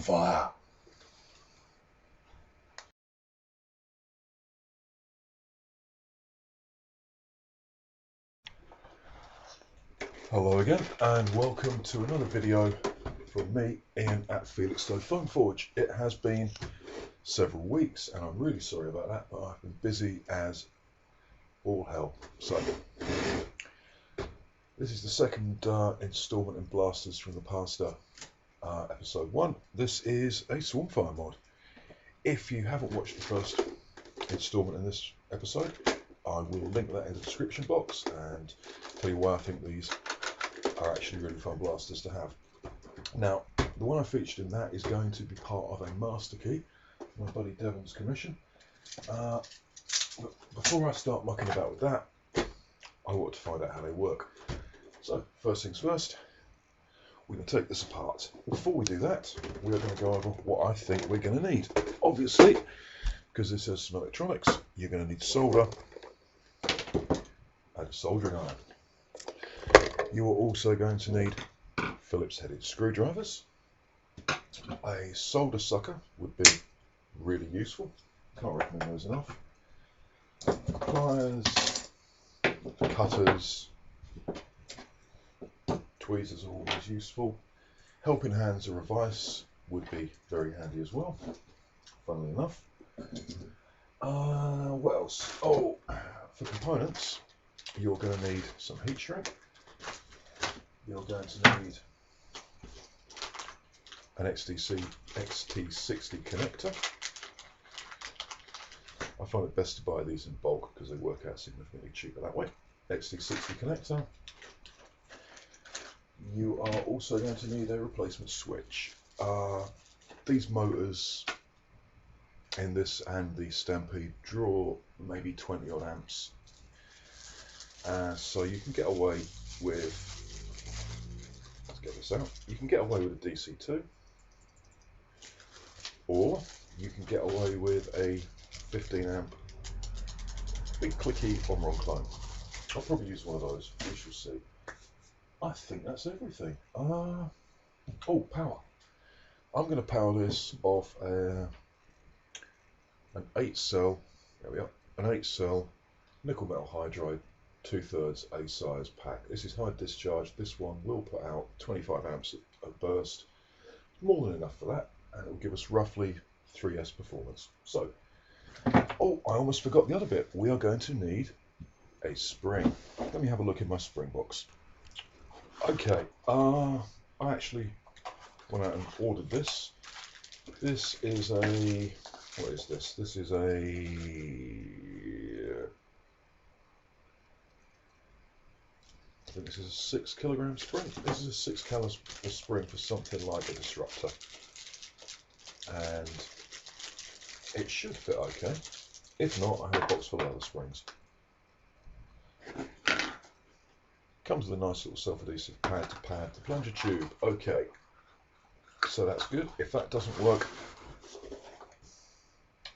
Swarmfire. Hello again, and welcome to another video from me, Ian at Felixstowe Foam Forge. It has been several weeks, and I'm really sorry about that, but I've been busy as all hell. So, this is the second instalment in Blasters from the past episode 1. This is a Swarmfire mod. If you haven't watched the first instalment in this episode, I will link that in the description box and tell you why I think these are actually really fun blasters to have. Now, the one I featured in that is going to be part of a master key, my buddy Devon's commission. But before I start mucking about with that, I want to find out how they work. So, first things first, we're going to take this apart. Before we do that, we are going to go over what I think we're going to need. Obviously, because this has some electronics, you're going to need solder and a soldering iron. You are also going to need Phillips headed screwdrivers. A solder sucker would be really useful. Can't recommend those enough. Pliers, cutters, tweezers are always useful. Helping hands or a vise would be very handy as well, funnily enough. What else? Oh, for components, you're going to need some heat shrink. You're going to need an XT60 connector. I find it best to buy these in bulk because they work out significantly cheaper that way. XT60 connector. You are also going to need a replacement switch. These motors in this and the Stampede draw maybe 20 odd amps. So you can get away with, let's get this out, you can get away with a DC2, or you can get away with a 15 amp big clicky Omron clone. I'll probably use one of those, we shall see. I think that's everything. Oh, power. I'm going to power this off an 8-cell, there we are, an 8-cell nickel metal hydride 2/3 A size pack. This is high discharge. This one will put out 25 amps a burst, more than enough for that, and it will give us roughly 3S performance. So, oh, I almost forgot the other bit. We are going to need a spring. Let me have a look in my spring box. Okay, I actually went out and ordered this. This is a, what is this? This is a, I think this is a 6 kilogram spring. This is a 6 kilogram spring for something like a disruptor. And it should fit okay. If not, I have a box full of other springs. Comes with a nice little self-adhesive pad to pad the plunger tube. Okay, so that's good. If that doesn't work,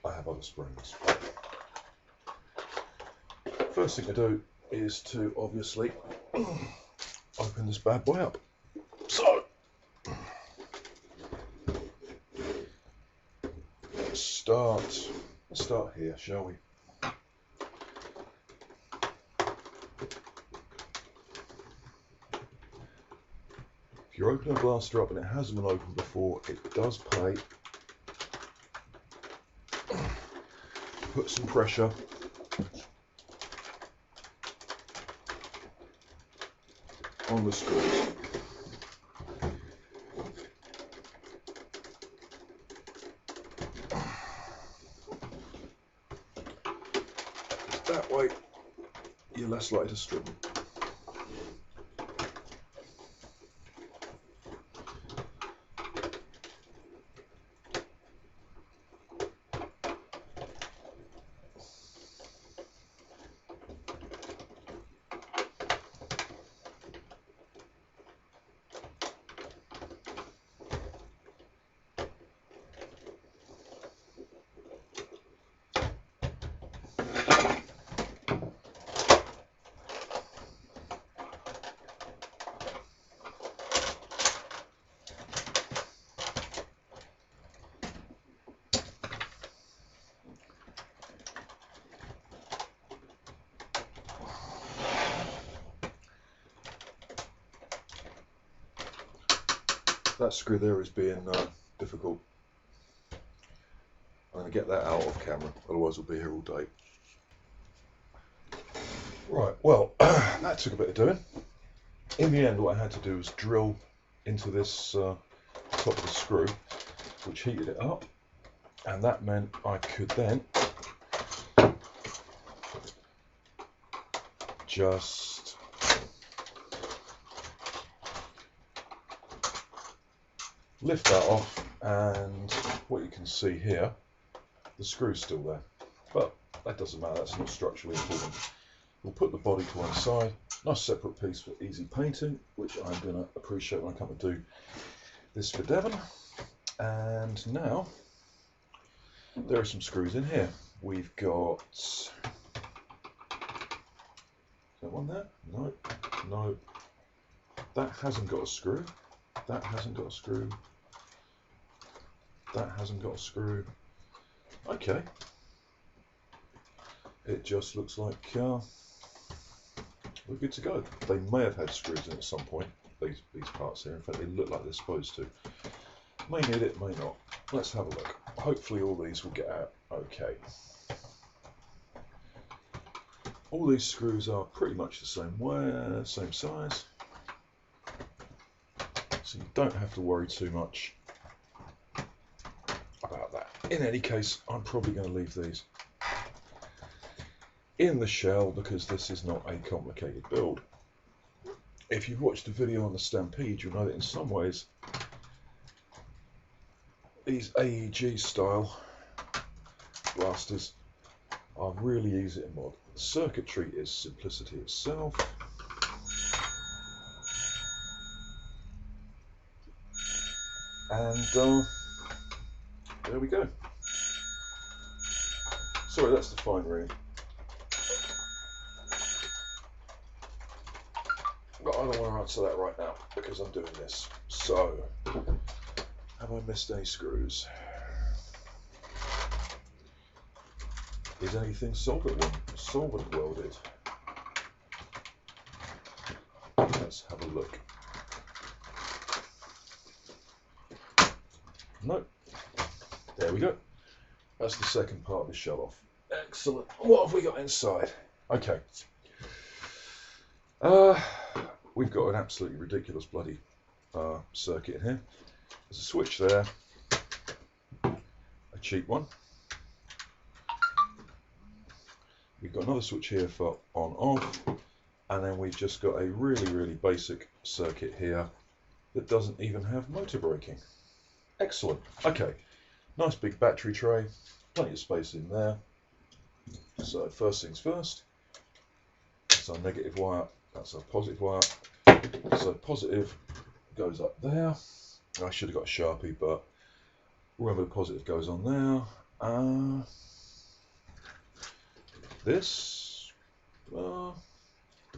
I have other springs. First thing to do is to obviously open this bad boy up. So, let's start here, shall we? If you're opening a blaster up and it hasn't been opened before, it does pay to put some pressure on the screws. That way you're less likely to strip them. That screw there is being difficult. I'm going to get that out of camera, otherwise we'll be here all day. Right, well, that took a bit of doing. In the end, what I had to do was drill into this top of the screw, which heated it up, and that meant I could then just lift that off, and what you can see here, the screw's still there, but that doesn't matter, that's not structurally important. We'll put the body to one side, nice separate piece for easy painting, which I'm going to appreciate when I come to do this for Devon. And now, there are some screws in here. We've got, is that one there? No, no, that hasn't got a screw, that hasn't got a screw, that hasn't got a screw. Okay, it just looks like we're good to go. They may have had screws in at some point, these parts here. In fact, they look like they're supposed to. May need it, may not. Let's have a look. Hopefully all these will get out okay. All these screws are pretty much the same size, so you don't have to worry too much about that. In any case, I'm probably going to leave these in the shell because this is not a complicated build. If you've watched the video on the Stampede, you'll know that in some ways these AEG style blasters are really easy to mod. The circuitry is simplicity itself. And there we go. Sorry, that's the fine ring. But I don't want to answer that right now because I'm doing this. So, have I missed any screws? Is anything solvent welded? Let's have a look. Nope. There we go. That's the second part of the shell off. Excellent. What have we got inside? Okay. We've got an absolutely ridiculous bloody circuit in here. There's a switch there, a cheap one. We've got another switch here for on off, and then we've just got a really basic circuit here that doesn't even have motor braking. Excellent. Okay, nice big battery tray, plenty of space in there. So first things first, that's our negative wire, that's our positive wire. So positive goes up there. I should have got a Sharpie, but remember the positive goes on there. This, do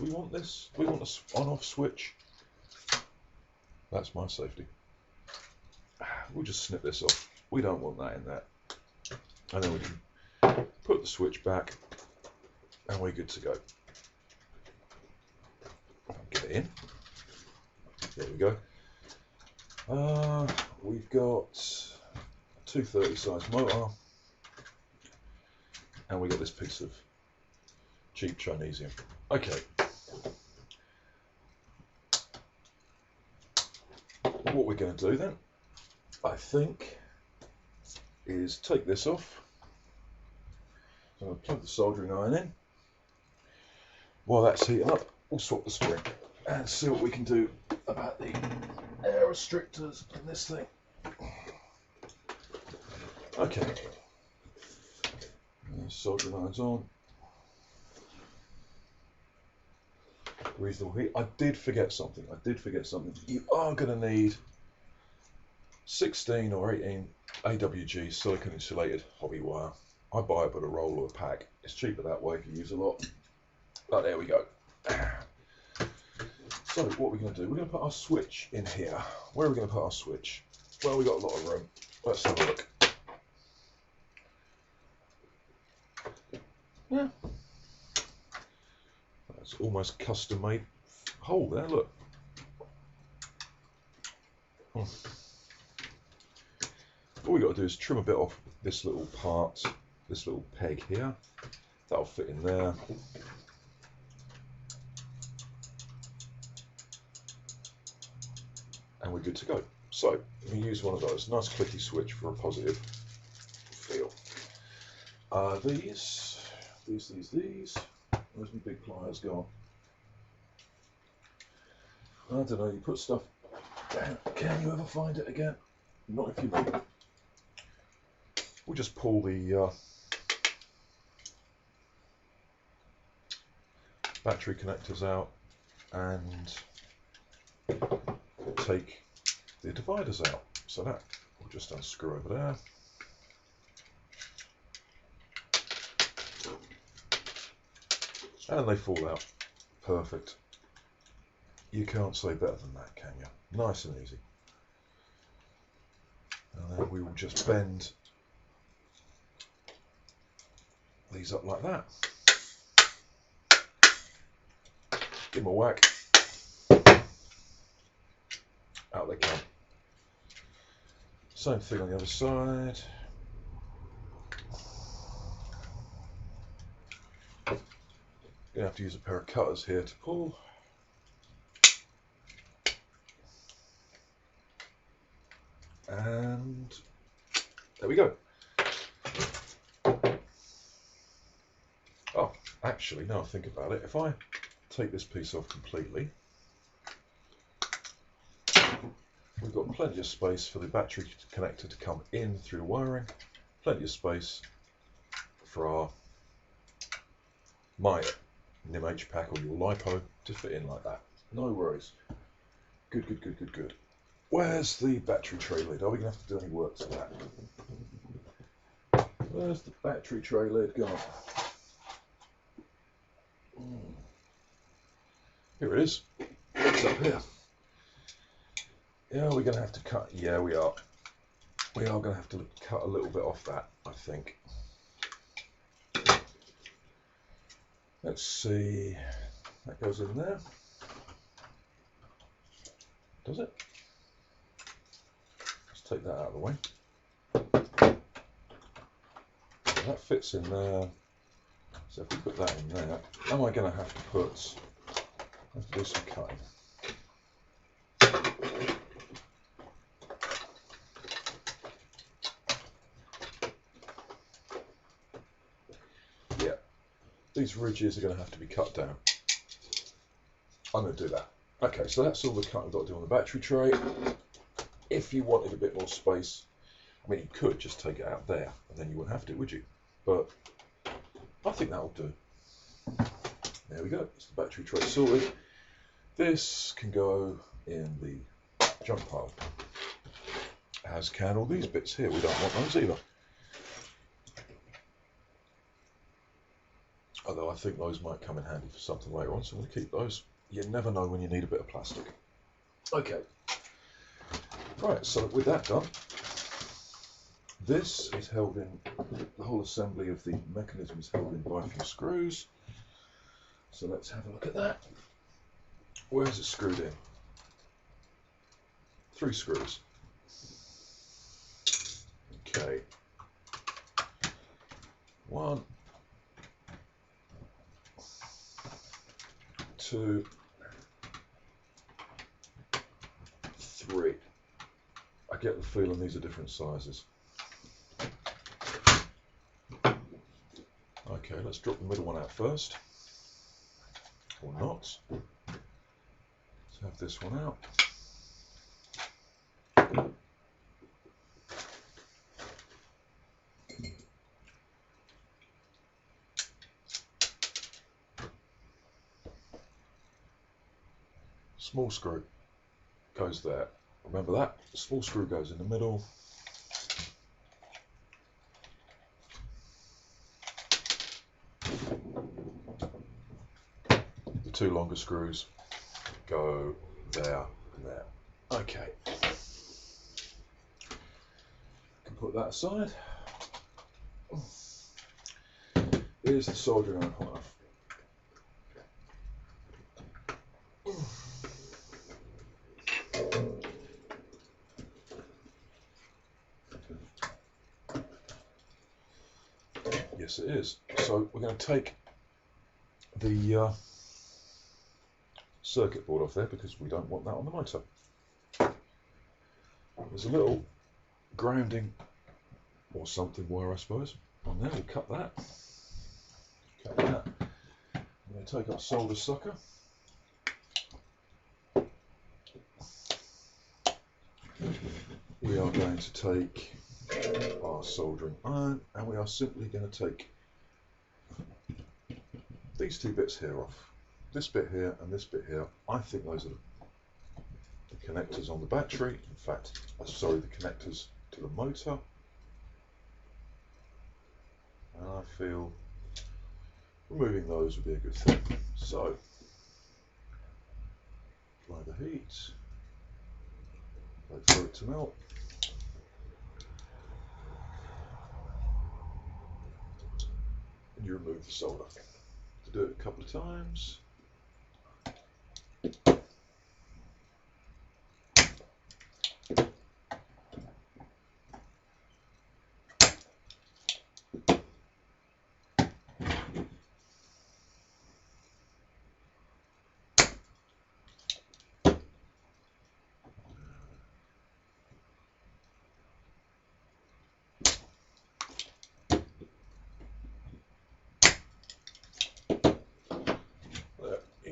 we want this? Do we want this on-off switch? That's my safety. We'll just snip this off. We don't want that in there. And then we can put the switch back and we're good to go. Get it in. There we go. We've got a 230 size motor, and we got this piece of cheap Chinesium. Okay. What we're going to do then, I think, is take this off. So I'm going to plug the soldering iron in. While that's heating up, we'll swap the spring and see what we can do about the air restrictors in this thing. Okay, soldering iron's on. Reasonable heat. I did forget something. You are going to need 16 or 18 AWG silicon insulated hobby wire. I buy it by the roll or a pack. It's cheaper that way if you use a lot. But there we go. So what we're going to do, we're going to put our switch in here. Where are we going to put our switch? Well, we've got a lot of room. Let's have a look. Yeah. That's almost custom made hole there, look. All we got to do is trim a bit off this little part, this little peg here. That'll fit in there. And we're good to go. So we use one of those. Nice clicky switch for a positive feel. These. Where's my big pliers gone? I don't know, you put stuff down. Can you ever find it again? Not if you move. We'll just pull the battery connectors out and take the dividers out. So that we'll just unscrew over there. And they fall out. Perfect. You can't say better than that, can you? Nice and easy. And then we will just bend these up like that. Give them a whack. Out they come. Same thing on the other side. Gonna have to use a pair of cutters here to pull. And there we go. Oh, actually, now I think about it, if I take this piece off completely, we've got plenty of space for the battery connector to come in through the wiring, plenty of space for my NIMH pack or your LiPo to fit in like that. No worries. Good, good, good, good, good. Where's the battery tray lid? Are we going to have to do any work to that? Where's the battery tray lid gone? Here it is. It's up here. Yeah, we're going to have to cut. Yeah, we are. We are going to have to cut a little bit off that, I think. Let's see. That goes in there. Does it? Let's take that out of the way. That fits in there. So if we put that in there, am I going to have to do some cutting? Yeah, these ridges are going to have to be cut down. I'm going to do that. Okay, so that's all the cutting I've got to do on the battery tray. If you wanted a bit more space, I mean, you could just take it out there, and then you wouldn't have to, would you? But I think that'll do. There we go. It's the battery tray sorted. This can go in the junk pile, as can all these bits here. We don't want those either. Although I think those might come in handy for something later on, so I'm going to keep those. You never know when you need a bit of plastic. Okay. Right, so with that done, this is held in, the whole assembly of the mechanism is held in by a few screws. So let's have a look at that. Where's it screwed in? 3 screws. Okay. 1, 2, 3. I get the feeling these are different sizes. Okay, let's drop the middle one out first. Or not. Let's have this one out. Small screw goes there. Remember that? The small screw goes in the middle. The 2 longer screws go there and there. Okay. Can put that aside. Here's the soldering iron knife. Yes, it is. So we're going to take the circuit board off there because we don't want that on the motor. There's a little grounding or something wire, I suppose, on there. We'll cut that. Cut that. I'm going to take our solder sucker. We are going to take our soldering iron, and we are simply going to take these two bits here off. This bit here and this bit here. I think those are the connectors on the battery. In fact, sorry, the connectors to the motor. And I feel removing those would be a good thing. So, apply the heat, wait for it to melt. And you remove the solder. To do it a couple of times.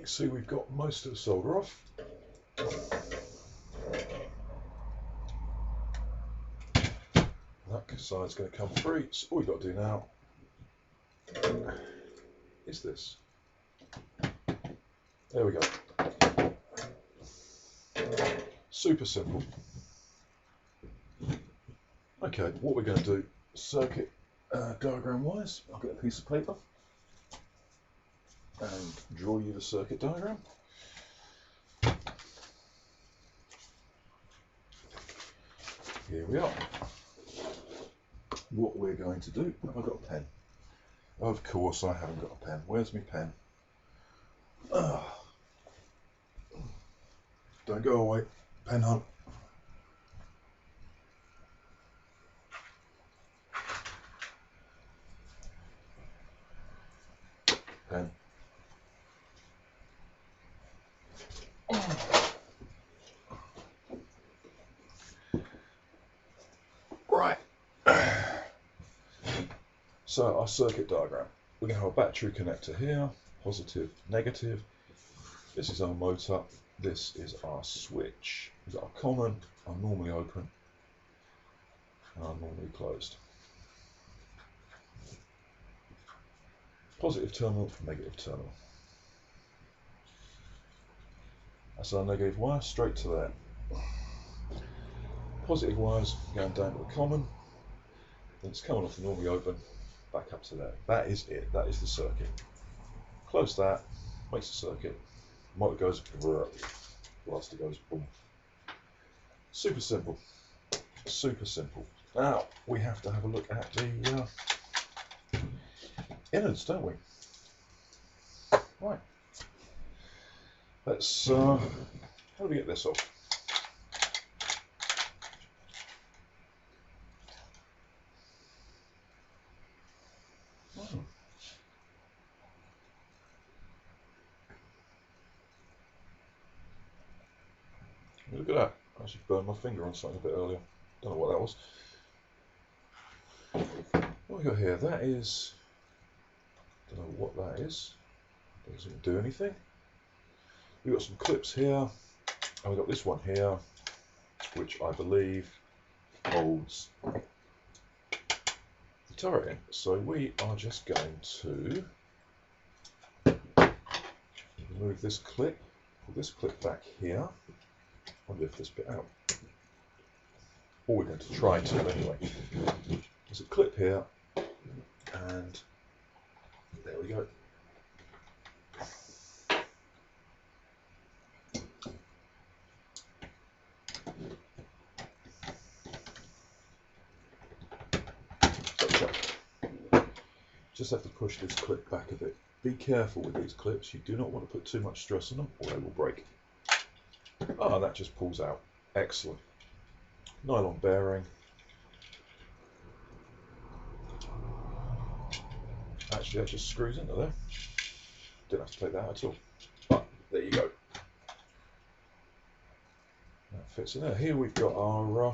See, we've got most of the solder off. That side's going to come free. So all we've got to do now is this. There we go. Super simple. Okay, what we're going to do, circuit diagram wise, I'll get a piece of paper and draw you the circuit diagram. Here we are. What we're going to do, have I got a pen? Of course I haven't got a pen. Where's my pen? Don't go away, pen hunt. Pen. Right. So our circuit diagram. We're going to have a battery connector here, positive, negative. This is our motor. This is our switch. We've got our common, our normally open, and our normally closed. Positive terminal, negative terminal. That's our negative wire, straight to there. Positive wires going down to the common, then it's coming off the normally open, back up to there. That is it, that is the circuit. Close that, makes the circuit, motor goes, Blasta goes, boom. Super simple, super simple. Now, we have to have a look at the innards, don't we? Right. Let's, how do we get this off? Oh. Look at that. I actually burned my finger on something a bit earlier. Don't know what that was. What have we got here? That is, don't know what that is. Doesn't do anything. We've got some clips here, and we've got this one here, which I believe holds the turret in. So we are just going to remove this clip, pull this clip back here, and lift this bit out. Or we're going to try to anyway. There's a clip here, and there we go. Just have to push this clip back a bit. Be careful with these clips. You do not want to put too much stress on them or they will break. Ah, that just pulls out. Excellent. Nylon bearing. actually that just screws into there. Didn't have to take that out at all. But there you go. That fits in there. Here we've got our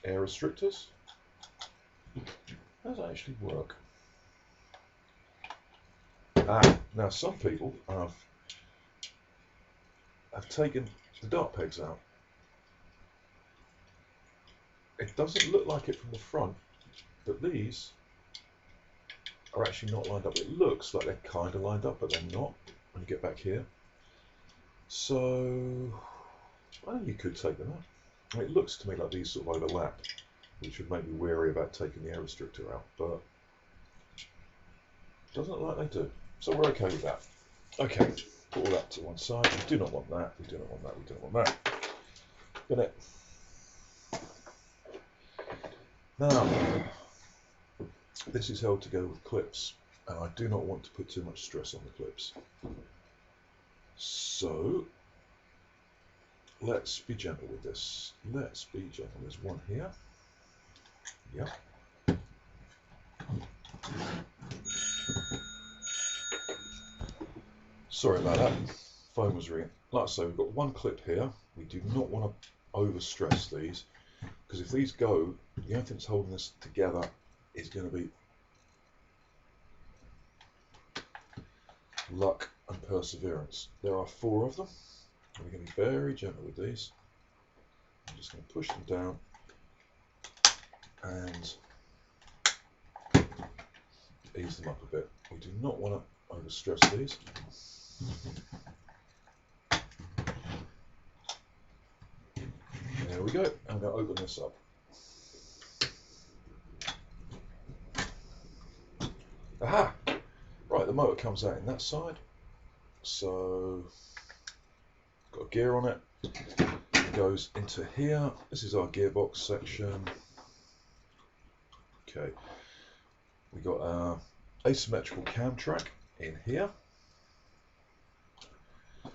air restrictors. How does that actually work? Now some people have taken the dart pegs out. It doesn't look like it from the front, but these are actually not lined up. It looks like they're kind of lined up, but they're not when you get back here. So, well, you could take them out. I mean, it looks to me like these sort of overlap, which would make me wary about taking the air restrictor out, but it doesn't look like they do. So we're okay with that. Okay, put all that to one side. We do not want that, we do not want that, we do not want that. Got it. Now, this is held together with clips, and I do not want to put too much stress on the clips. So, let's be gentle with this. Let's be gentle. There's one here. Yep. Sorry about that. Phone was ringing. Like I say, we've got one clip here. We do not want to overstress these, because if these go, the only thing that's holding this together is going to be luck and perseverance. There are 4 of them. We're going to be very gentle with these. I'm just going to push them down and ease them up a bit. We do not want to overstress these. There we go. I'm going to open this up. Aha! Right, the motor comes out in that side. So, got a gear on it. It goes into here. This is our gearbox section. Okay. We got our asymmetrical cam track in here.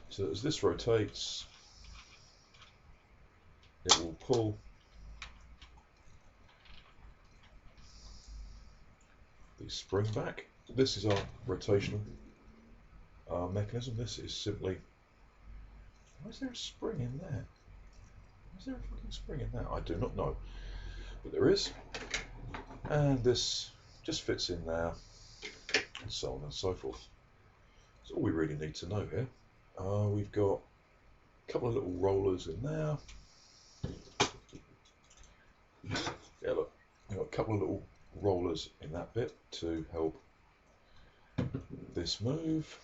So as this rotates, it will pull the spring back. This is our rotational mechanism. This is simply, why is there a spring in there? Is there a fucking spring in there? I do not know, but there is. And this just fits in there, and so on and so forth. That's all we really need to know here. We've got a couple of little rollers in there. Yeah, look, we've got a couple of little rollers in that bit to help this move.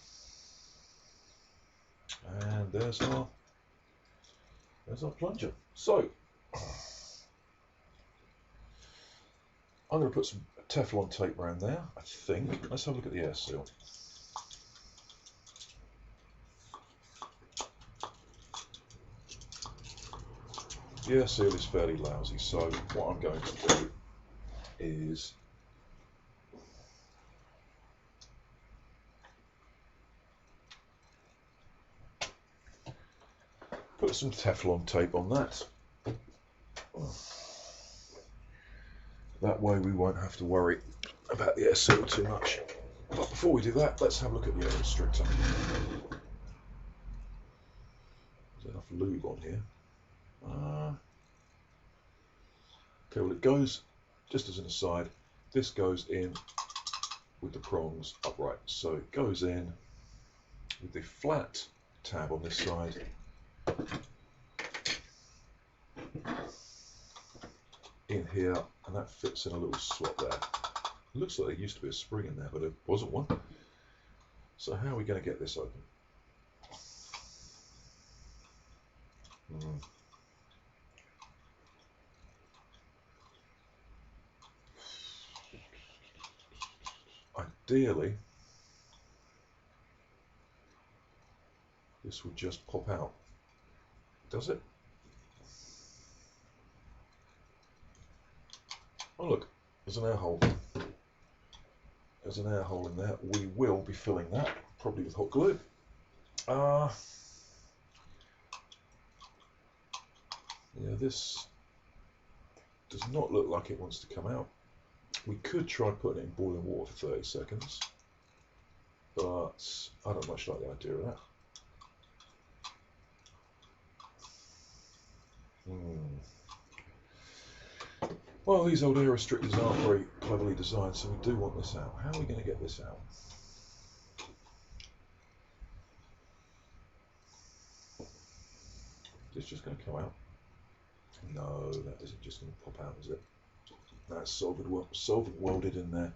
And there's our plunger. So I'm going to put some Teflon tape around there, I think. Let's have a look at the air seal. The air seal is fairly lousy, so what I'm going to do is put some Teflon tape on that. That way we won't have to worry about the air seal too much. But before we do that, let's have a look at the air restrictor. There's enough lube on here. Okay, well it goes, just as an aside, this goes in with the prongs upright. So it goes in with the flat tab on this side. In here, and that fits in a little slot there. It looks like there used to be a spring in there, but there wasn't one. So how are we going to get this open? Ideally, this would just pop out. Does it? Oh look, there's an air hole. There's an air hole in there. We will be filling that, probably with hot glue. Yeah, this does not look like it wants to come out. We could try putting it in boiling water for 30 seconds, but I don't much like the idea of that. Well, these old air restrictors aren't very cleverly designed, so we do want this out. How are we going to get this out? Is this just going to come out? No, that isn't just going to pop out, is it? That's solvent welded in there.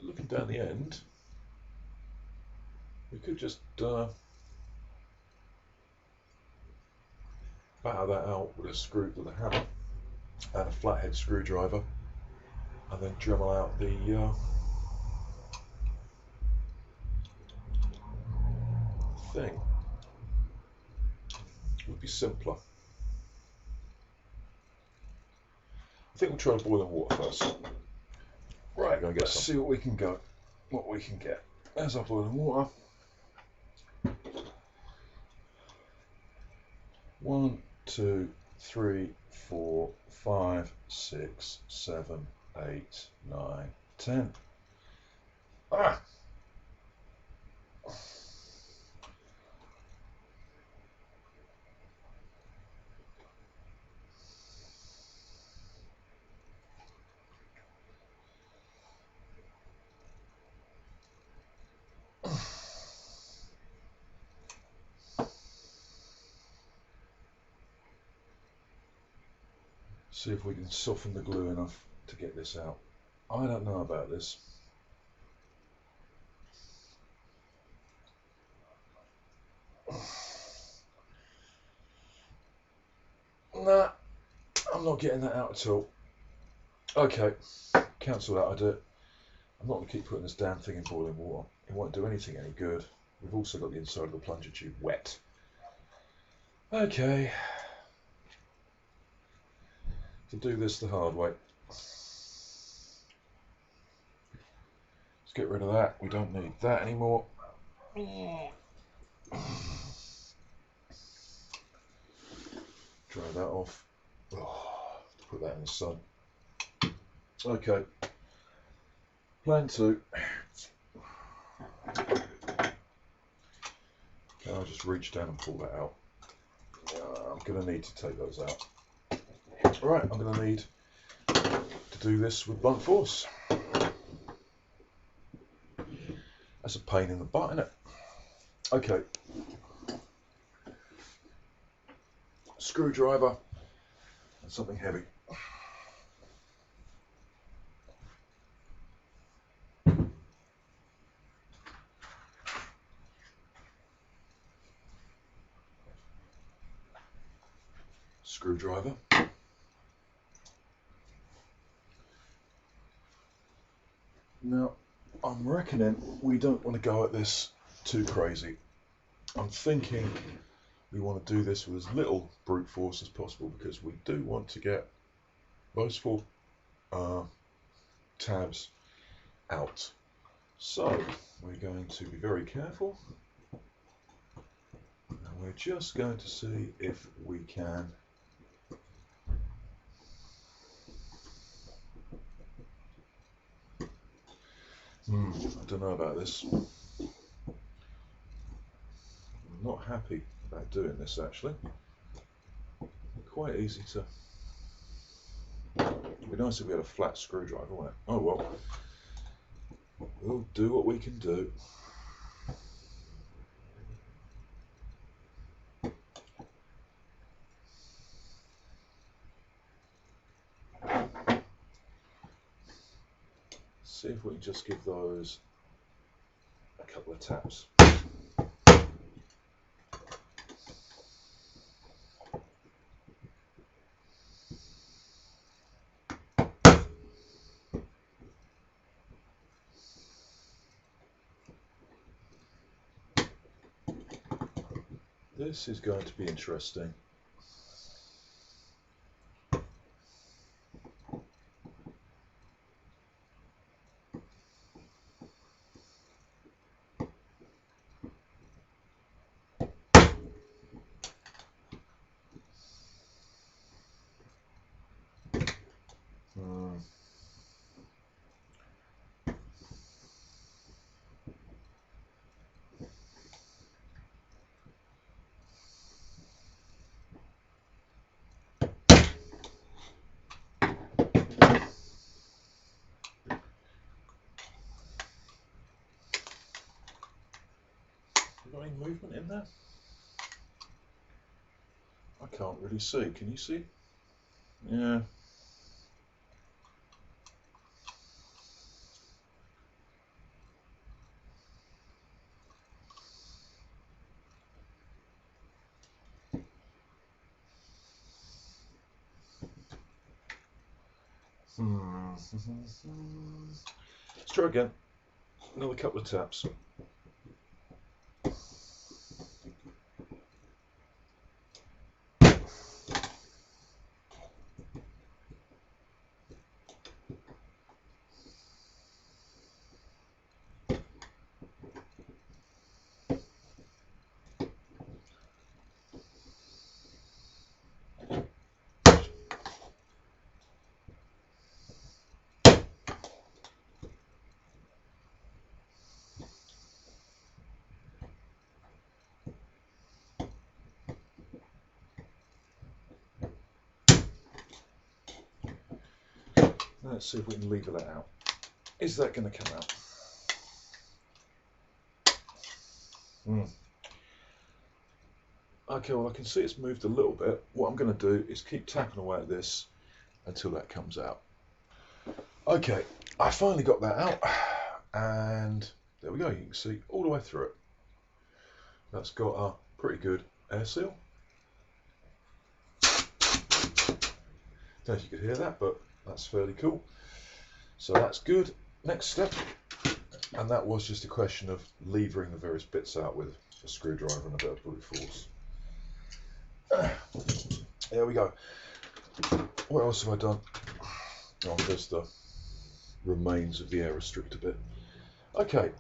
Looking down the end, we could just batter that out with a hammer and a flathead screwdriver, and then Dremel out the thing. Would be simpler. I think we'll try boiling water first. Right, let's see what we can get. There's our boiling water. 1, 2, 3, 4, 5, 6, 7, 8, 9, 10. Ah! See if we can soften the glue enough to get this out. I don't know about this. Nah, I'm not getting that out at all. Okay, cancel that idea. I'm not going to keep putting this damn thing in boiling water. It won't do anything any good. We've also got the inside of the plunger tube wet. Okay. To do this the hard way. Let's get rid of that. We don't need that anymore. Dry that off. Oh, put that in the sun. Okay. Plan 2. Can I just reach down and pull that out? I'm going to need to take those out. Right, I'm going to need to do this with blunt force. That's a pain in the butt, isn't it? Okay. Screwdriver and something heavy. Screwdriver. Now, I'm reckoning we don't want to go at this too crazy. I'm thinking we want to do this with as little brute force as possible, because we do want to get those 4 tabs out. So we're going to be very careful, and we're just going to see if we can I don't know about this. I'm not happy about doing this, actually. Quite easy to... It'd be nice if we had a flat screwdriver, wouldn't it? Oh well. We'll do what we can do. See if we can just give those a couple of taps. This is going to be interesting. Hmm. Got any movement in there? I can't really see. Can you see? Yeah. Let's try again. Another couple of taps. Let's see if we can lever that out. Is that going to come out? Okay, well I can see it's moved a little bit. What I'm going to do is keep tapping away at this until that comes out. Okay, I finally got that out, and there we go. You can see all the way through it. That's got a pretty good air seal. Don't know if you could hear that, but that's fairly cool. So that's good. Next step, and that was just a question of levering the various bits out with a screwdriver and a bit of brute force. There we go. What else have I done? Oh, there's the remains of the air restrictor bit. Okay,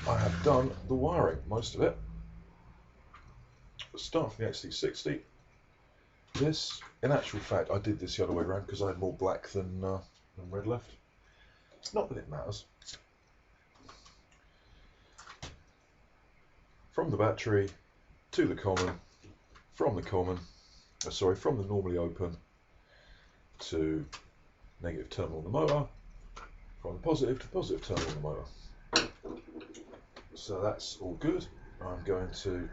I have done the wiring, most of it. Start from the XT60. This, in actual fact, I did this the other way around because I had more black than red left. Not that it matters. From the battery to the common, from the normally open to negative terminal on the motor, from the positive to positive terminal on the motor. So that's all good. I'm going to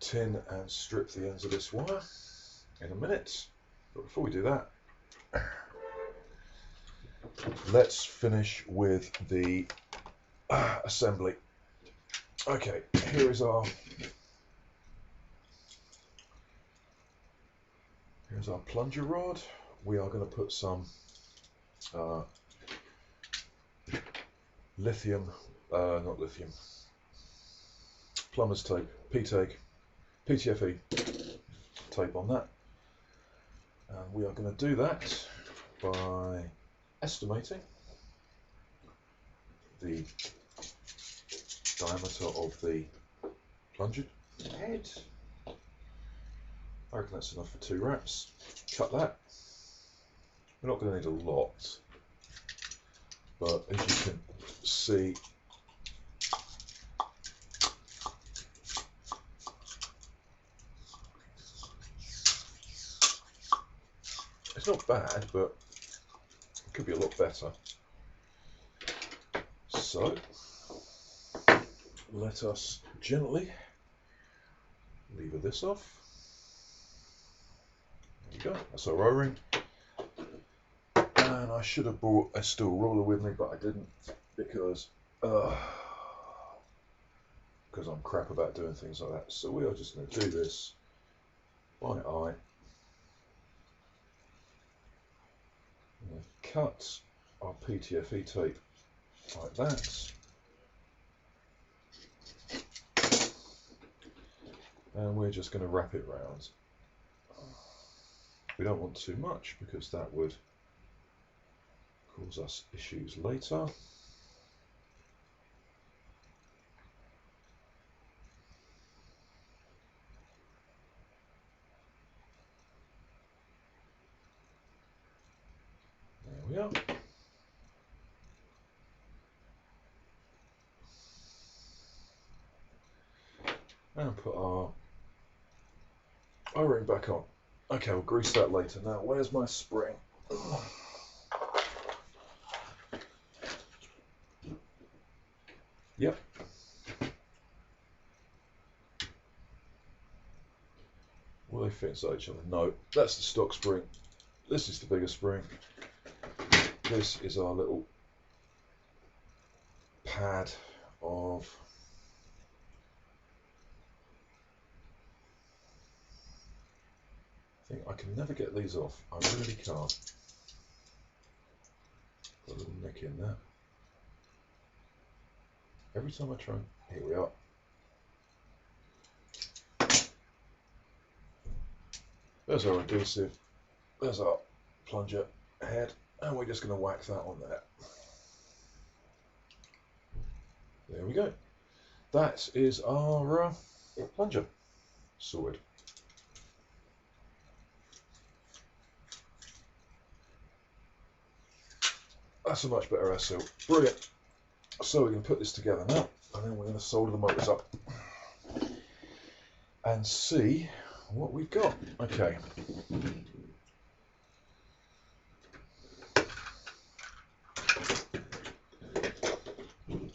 tin and strip the ends of this wire in a minute. But before we do that, let's finish with the assembly. Okay, here is our plunger rod. We are going to put some plumber's tape, PTFE tape on that. And we are going to do that by estimating the diameter of the plunger head. I reckon that's enough for 2 wraps. Cut that. We're not going to need a lot, but as you can see, it's not bad, but it could be a lot better. So let us gently lever this off. There we go, that's our O-ring. And I should have brought a steel ruler with me, but I didn't because I'm crap about doing things like that. So we are just going to do this by eye. Cut our PTFE tape like that. And we're just going to wrap it round. We don't want too much because that would cause us issues later. we are. And put our O-ring back on. Okay, we'll grease that later. Now, where's my spring? Yep. Will they fit inside each other? No, that's the stock spring. This is the bigger spring. This is our little pad of I can never get these off. I really can't. Got a little nick in there. Every time I try, here we are. There's our adhesive. There's our plunger head, and we're just going to whack that on there. There we go. That is our plunger sorted. That's a much better air seal. Brilliant. So we're going to put this together now, and then we're going to solder the motors up and see what we've got. Okay.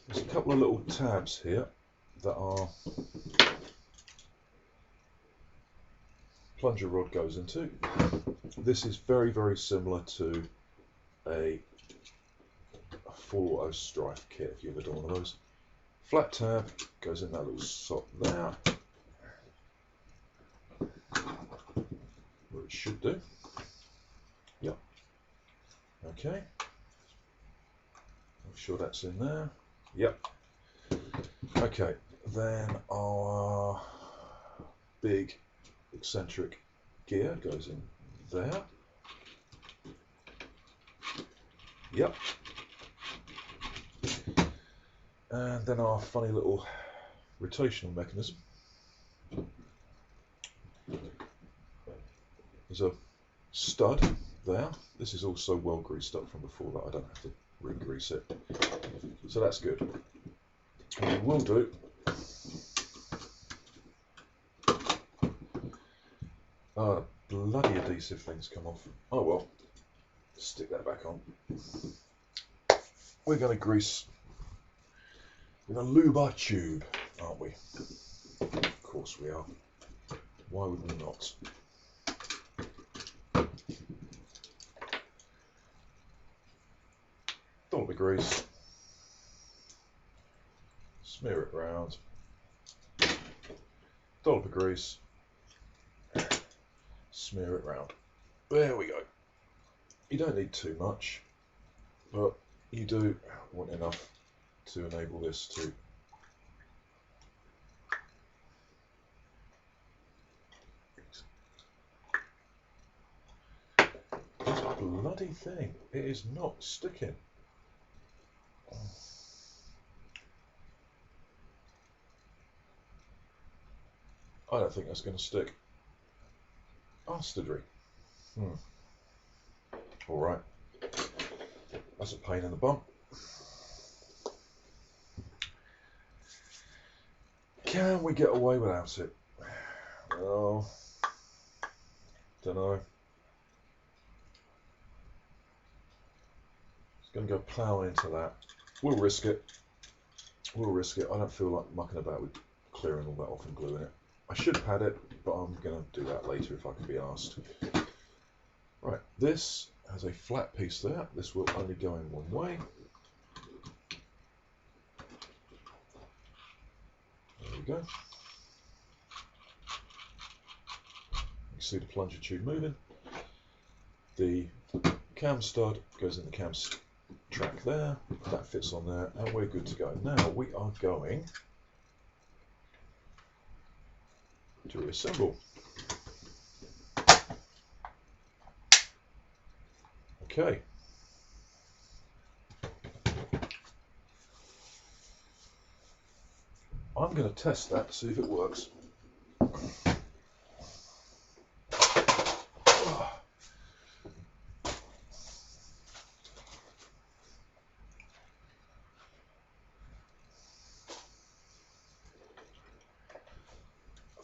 There's a couple of little tabs here that are plunger rod goes into. This is very, very similar to a full auto strife kit if you've ever done one of those. Flat tab goes in that little slot there, where it should do. Yep. Okay. I'm sure that's in there. Yep. Okay. Then our big eccentric gear goes in there. Yep. And then our funny little rotational mechanism. There's a stud there. This is also well greased up from before that. I don't have to re-grease it. So that's good. And we will do bloody adhesive things come off. Oh well. Stick that back on. We're going to grease. We're going to lube our tube, aren't we? Of course we are. Why would we not? Dollop of grease. Smear it round. Dollop of grease. Smear it round. There we go. You don't need too much, but you do want enough to enable this to this bloody thing. It is not sticking. I don't think that's going to stick. Bastardry. All right. That's a pain in the bum. Can we get away without it? Well, don't know. It's going to go ploughing into that. We'll risk it. We'll risk it. I don't feel like mucking about with clearing all that off and gluing it. I should pad it, but I'm going to do that later if I can be asked. Right, this has a flat piece there. This will only go in one way. There we go. You see the plunger tube moving. The cam stud goes in the cam track there. That fits on there, and we're good to go. Now we are going to reassemble. Okay. I'm going to test that, see if it works.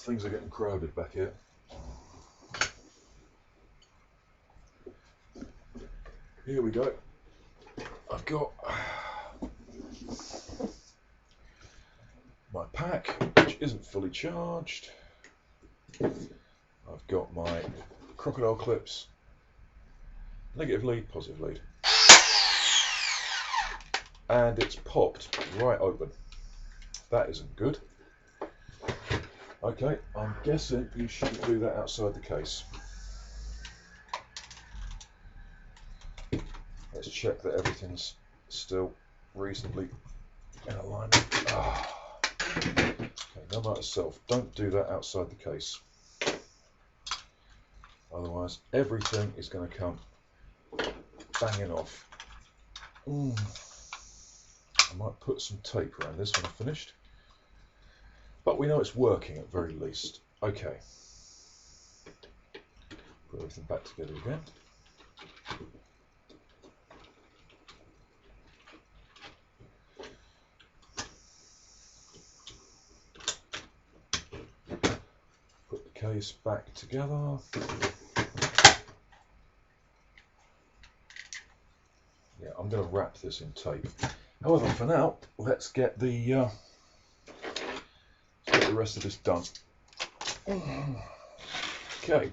things are getting crowded back here. Here we go. I've got my pack, which isn't fully charged. I've got my crocodile clips, negative lead, positive lead, and it's popped right open. That isn't good. Okay, I'm guessing you shouldn't do that outside the case. Let's check that everything's still reasonably in alignment. Okay, no matter self, don't do that outside the case. Otherwise, everything is going to come banging off. I might put some tape around this when I'm finished. But we know it's working at very least. Okay. Put everything back together again. Put the case back together. Yeah, I'm going to wrap this in tape. However, for now, let's get the rest of this done. Okay.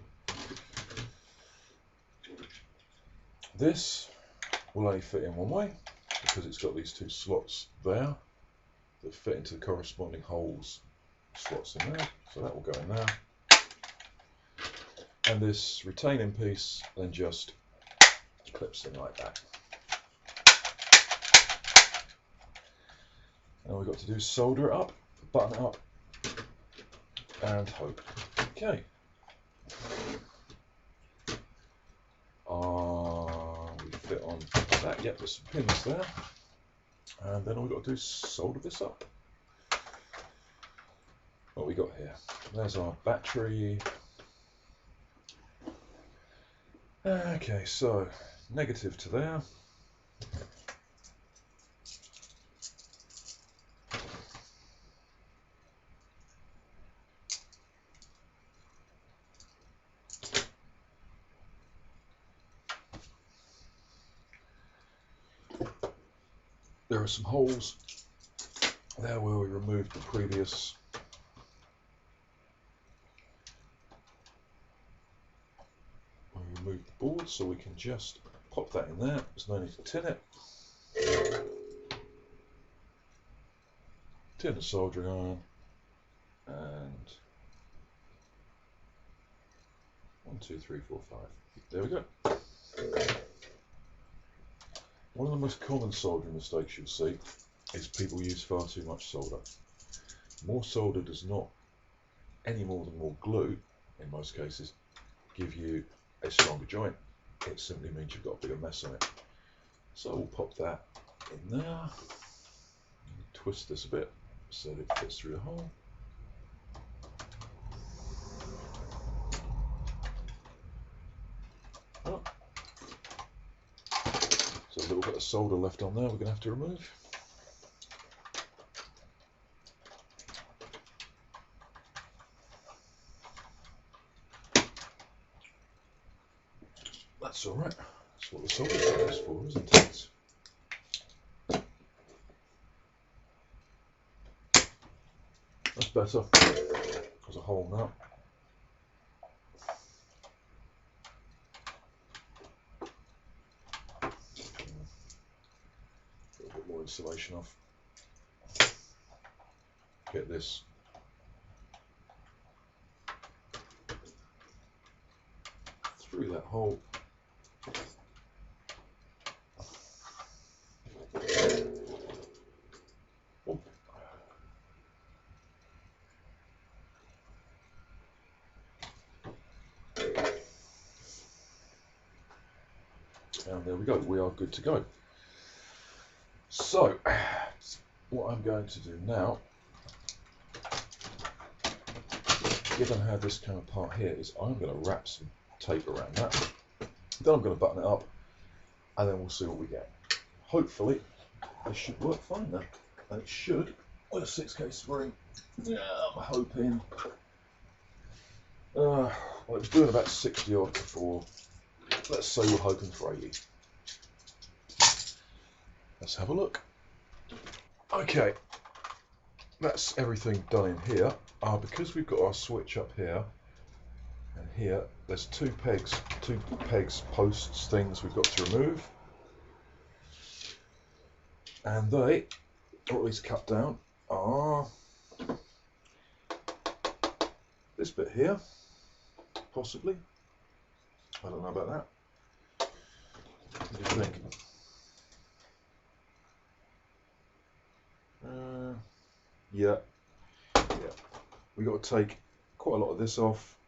This will only fit in one way because it's got these two slots there that fit into the corresponding holes slots in there. So that will go in there. And this retaining piece then just clips in like that. And all we've got to do is solder it up, button it up, and hope. Okay. We fit on that. Yep, there's some pins there. And then all we've got to do is solder this up. What we got here? There's our battery. Okay, so negative to there. There are some holes there where we removed the previous the board, so we can just pop that in there. There's no need to tin it. Tin the soldering iron, and 1, 2, 3, 4, 5. There we go. One of the most common soldering mistakes you'll see is people use far too much solder. More solder does not, any more than more glue, in most cases, give you a stronger joint. It simply means you've got a bigger mess on it. So we'll pop that in there, twist this a bit so that it fits through the hole. Oh. So a little bit of solder left on there we're going to have to remove. That's alright. That's what the solder is for, isn't it? That's better. There's a hole now. Put a bit more insulation off. Get this through that hole. Oh. And there we go, we are good to go. So, what I'm going to do now, given how this came apart here, is I'm going to wrap some tape around that. Then I'm going to button it up, and then we'll see what we get. Hopefully, this should work fine then. And it should, with a 6K spring. Yeah, I'm hoping Well, it was doing about 60 odd before. Let's say we're hoping for 80. Let's have a look. Okay, that's everything done in here. Because we've got our switch up here and here, there's two pegs, posts, things we've got to remove. And they, or at least cut down, are this bit here, possibly. I don't know about that. What do you think? Yeah. We've got to take quite a lot of this off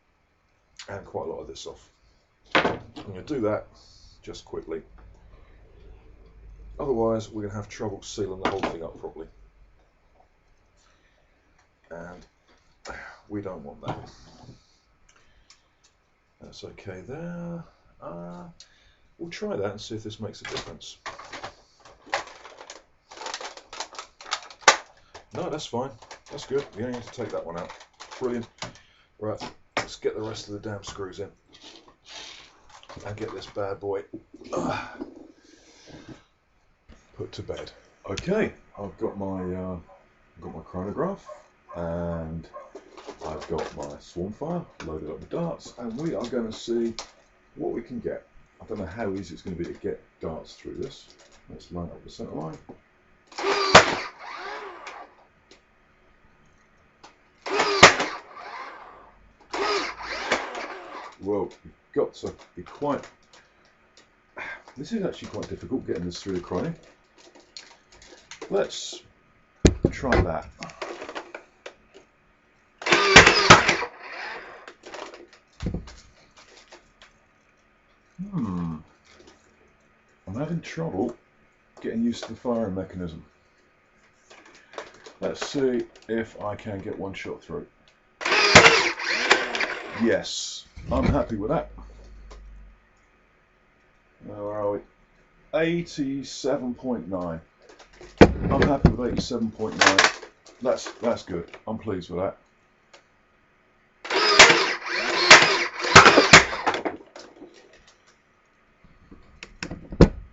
and quite a lot of this off. I'm going to do that just quickly. Otherwise, we're going to have trouble sealing the whole thing up properly. And we don't want that. That's okay there. We'll try that and see if this makes a difference. No, that's fine. That's good. We only have to take that one out. Brilliant. Right, let's get the rest of the damn screws in and get this bad boy put to bed. Okay, I've got my chronograph and I've got my Swarmfire loaded up with darts, and we are going to see what we can get. I don't know how easy it's going to be to get darts through this. Let's line up the centre line. Well, you've got to be quite... This is actually quite difficult, getting this through the chrono. Let's try that. I'm having trouble getting used to the firing mechanism. Let's see if I can get one shot through. Yes, I'm happy with that. Now, where are we? 87.9. I'm happy with 87.9. That's good. I'm pleased with that.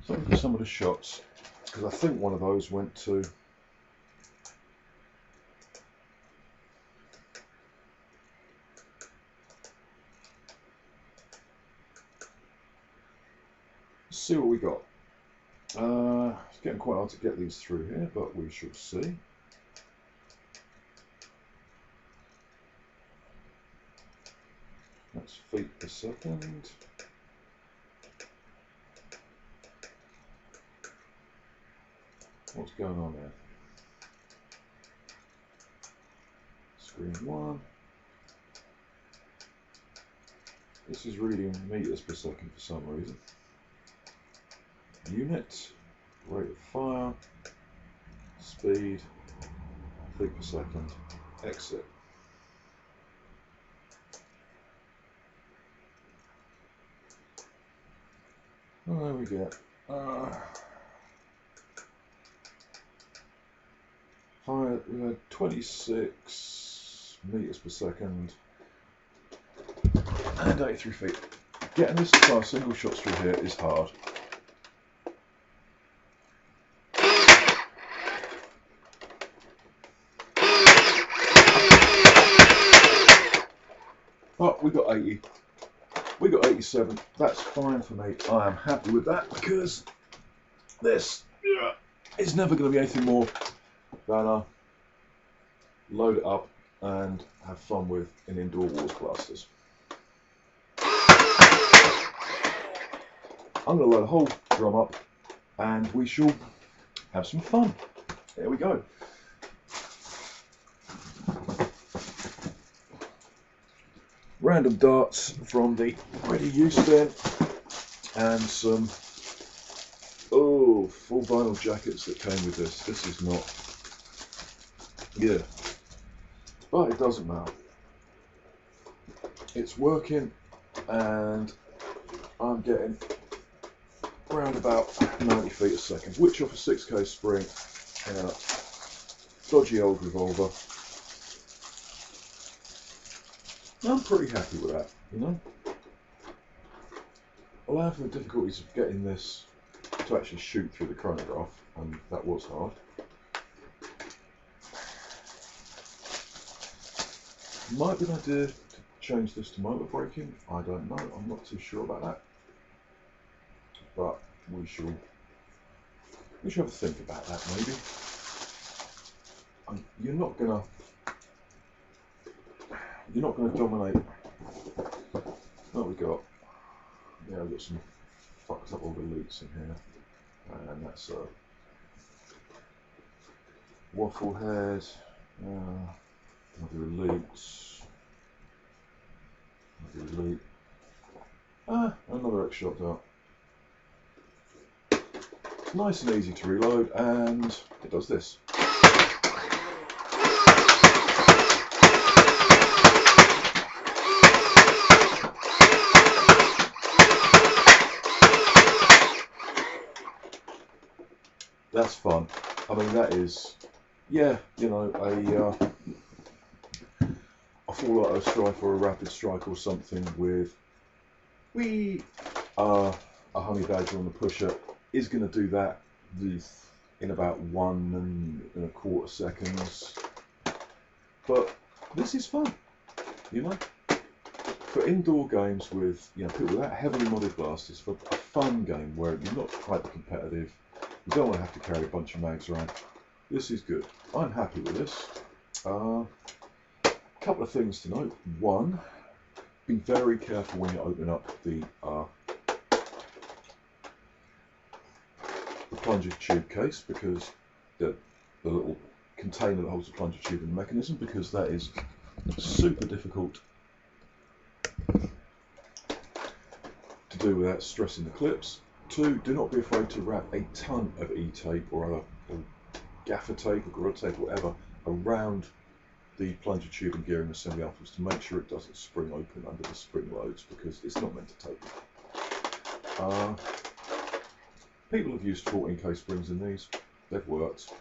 So look at some of the shots, because I think one of those went to... Let's see what we got. It's getting quite hard to get these through here, but we shall see. That's feet per second. What's going on there? Screen 1. This is reading meters per second for some reason. Unit, rate of fire, speed, feet per second, exit. Oh, there we go. Fire, we had 26 meters per second and 83 feet. Getting this to fire single shots through here is hard. But we got 80. We got 87. That's fine for me. I am happy with that, because this is never going to be anything more than load it up and have fun with in indoor wars clusters. I'm going to load the whole drum up and we shall have some fun. There we go. Random darts from the ready use bin and some full vinyl jackets that came with this. This is not, but it doesn't matter. It's working and I'm getting around about 90 feet a second, which off a 6K spring and a dodgy old revolver I'm pretty happy with that, you know. Well, I have the difficulties of getting this to actually shoot through the chronograph, and that was hard. Might be an idea to change this to motor braking. I don't know. I'm not too sure about that, but we shall have a think about that maybe. You're not gonna dominate. What we got? Yeah, we've got some fucked up all the leaks in here, and that's a waffle head. Another leaks. Another leak. Another X shot dart. Nice and easy to reload, and it does this. That's fun. I mean, that is, yeah, you know, a full auto strike or a rapid strike or something with a honey badger on the pusher is going to do that in about 1.25 seconds. But this is fun, you know. For indoor games with people without heavily modded blasters, for a fun game where you're not hyper competitive, you don't want to have to carry a bunch of mags around. This is good. I'm happy with this. Couple of things to note. One, be very careful when you open up the plunger tube case, because the little container that holds the plunger tube and the mechanism, because that is super difficult to do without stressing the clips. Two, do not be afraid to wrap a ton of E-tape or other gaffer tape or gorilla tape or whatever around the plunger tube and gearing assembly afterwards to make sure it doesn't spring open under the spring loads, because it's not meant to take them. People have used 14K springs in these. They've worked.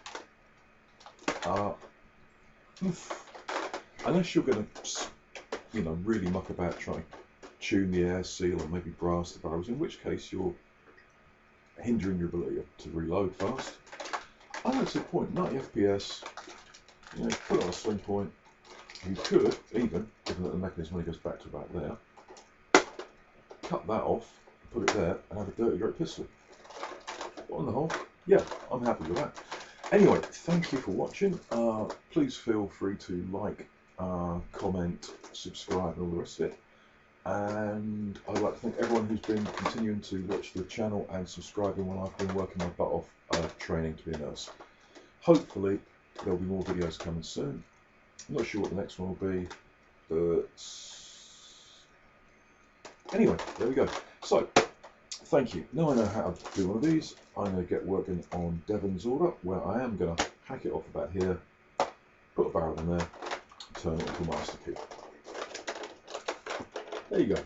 Unless you're going to, really muck about trying to tune the air seal or maybe brass the barrels, in which case you're hindering your ability to reload fast. I like to the point, 90 FPS, put it on a swing point. You could even, given that the mechanism only goes back to about there, cut that off, put it there, and have a dirty great pistol. But on the whole, yeah, I'm happy with that. Anyway, thank you for watching. Please feel free to like, comment, subscribe, and all the rest of it. And I'd like to thank everyone who's been continuing to watch the channel and subscribing while I've been working my butt off training to be a nurse. Hopefully there'll be more videos coming soon. I'm not sure what the next one will be, but anyway, there we go. So, thank you. Now I know how to do one of these, I'm going to get working on Devon's order, where I am going to hack it off about here, put a barrel in there, turn it into a master key. There you go.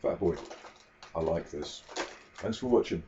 Fat boy. I like this. Thanks for watching.